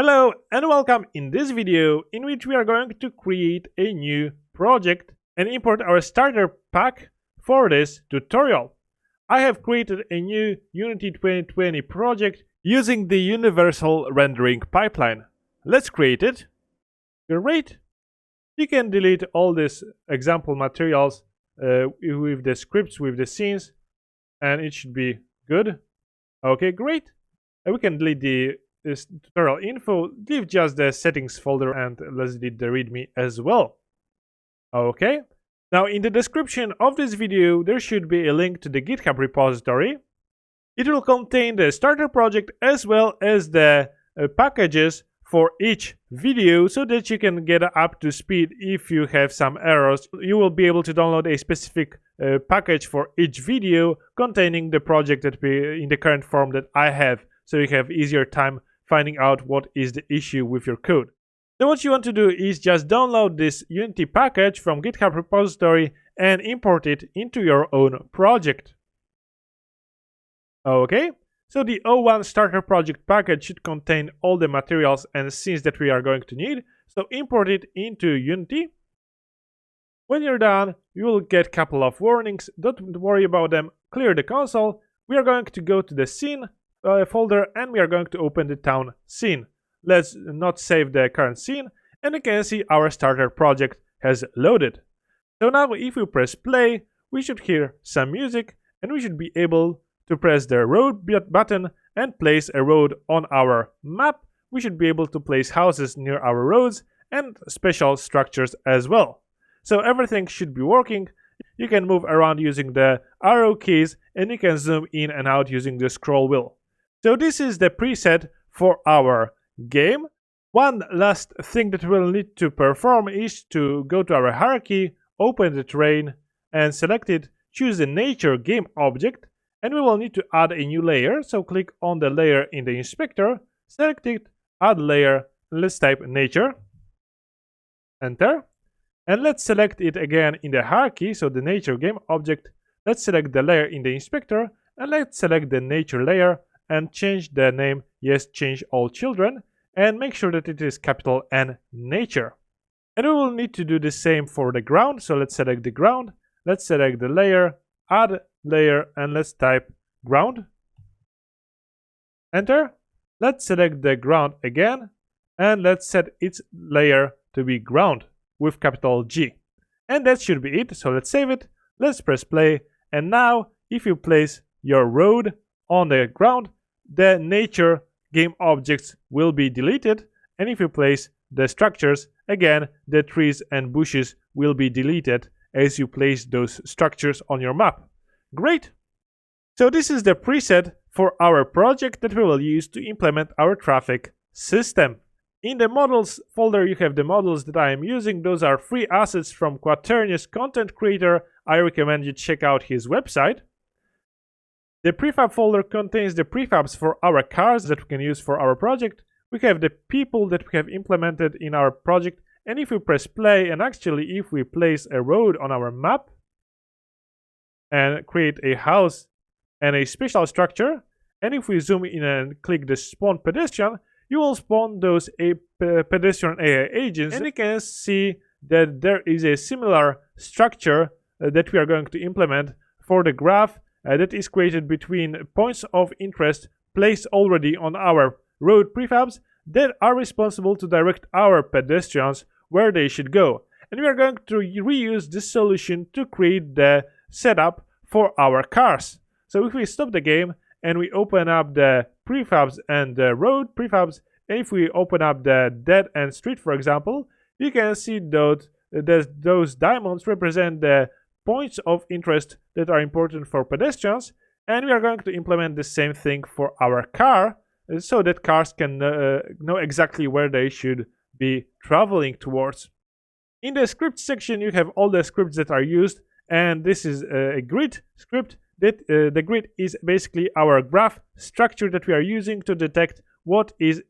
Hello and welcome in this video in which we are going to create a new project and import our starter pack for this tutorial. I have created a new Unity 2020 project using the universal rendering pipeline. Let's create it. Great. You can delete all these example materials with the scripts, with the scenes, and it should be good. Okay, great. We can delete this tutorial info, leave just the settings folder, and let's delete the readme as well. Okay, now in the description of this video there should be a link to the GitHub repository. It will contain the starter project as well as the packages for each video so that you can get up to speed if you have some errors. You will be able to download a specific package for each video containing the project that in the current form that I have, so you have easier time finding out what is the issue with your code. Then what you want to do is just download this Unity package from GitHub repository and import it into your own project. Okay, so the O1 starter project package should contain all the materials and scenes that we are going to need. So import it into Unity. When you're done, you will get a couple of warnings. Don't worry about them. Clear the console. We are going to go to the scene folder and we are going to open the town scene. Let's not save the current scene, and you can see our starter project has loaded. So now if we press play, we should hear some music and we should be able to press the road button and place a road on our map. We should be able to place houses near our roads and special structures as well. So everything should be working. You can move around using the arrow keys and you can zoom in and out using the scroll wheel. So this is the preset for our game. One last thing that we'll need to perform is to go to our hierarchy, open the terrain and select it, choose the nature game object, and we will need to add a new layer. So click on the layer in the inspector, select it, add layer, let's type nature, enter, and let's select it again in the hierarchy, so the nature game object. Let's select the layer in the inspector and let's select the nature layer and change the name, yes, change all children, and make sure that it is capital N nature. And we will need to do the same for the ground, so let's select the ground, let's select the layer, add layer, and let's type ground, enter. Let's select the ground again and let's set its layer to be ground with capital G, and that should be it. So let's save it, let's press play, and now if you place your road on the ground, the nature game objects will be deleted, and if you place the structures, again the trees and bushes will be deleted as you place those structures on your map. Great! So this is the preset for our project that we will use to implement our traffic system. In the models folder you have the models that I am using. Those are free assets from Quaternius content creator. I recommend you check out his website. The prefab folder contains the prefabs for our cars that we can use for our project. We have the people that we have implemented in our project, and if we press play, and actually if we place a road on our map and create a house and a special structure, and if we zoom in and click the spawn pedestrian, you will spawn those pedestrian AI agents, and you can see that there is a similar structure that we are going to implement for the graph that is created between points of interest placed already on our road prefabs that are responsible to direct our pedestrians where they should go. And we are going to reuse this solution to create the setup for our cars. So if we stop the game and we open up the prefabs and the road prefabs, and if we open up the dead end street, for example, you can see those diamonds represent the points of interest that are important for pedestrians, and we are going to implement the same thing for our car so that cars can know exactly where they should be traveling towards. In the script section you have all the scripts that are used, and this is a grid script. That the grid is basically our graph structure that we are using to detect what is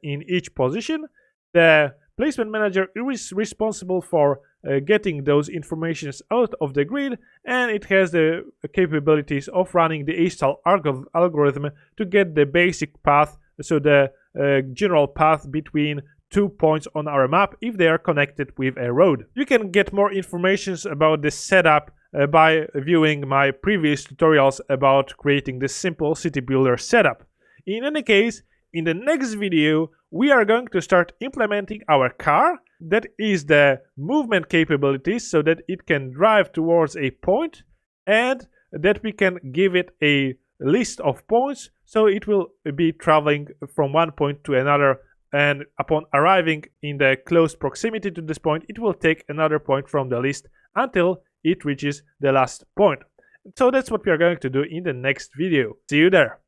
in each position. The placement manager is responsible for getting those informations out of the grid, and it has the capabilities of running the install algorithm to get the basic path, so the general path between 2 points on our map if they are connected with a road. You can get more information about this setup by viewing my previous tutorials about creating this simple city builder setup. In any case, in the next video, we are going to start implementing our car. That is the movement capabilities so that it can drive towards a point, and that we can give it a list of points so it will be traveling from one point to another, and upon arriving in the close proximity to this point, it will take another point from the list until it reaches the last point. So that's what we are going to do in the next video. See you there.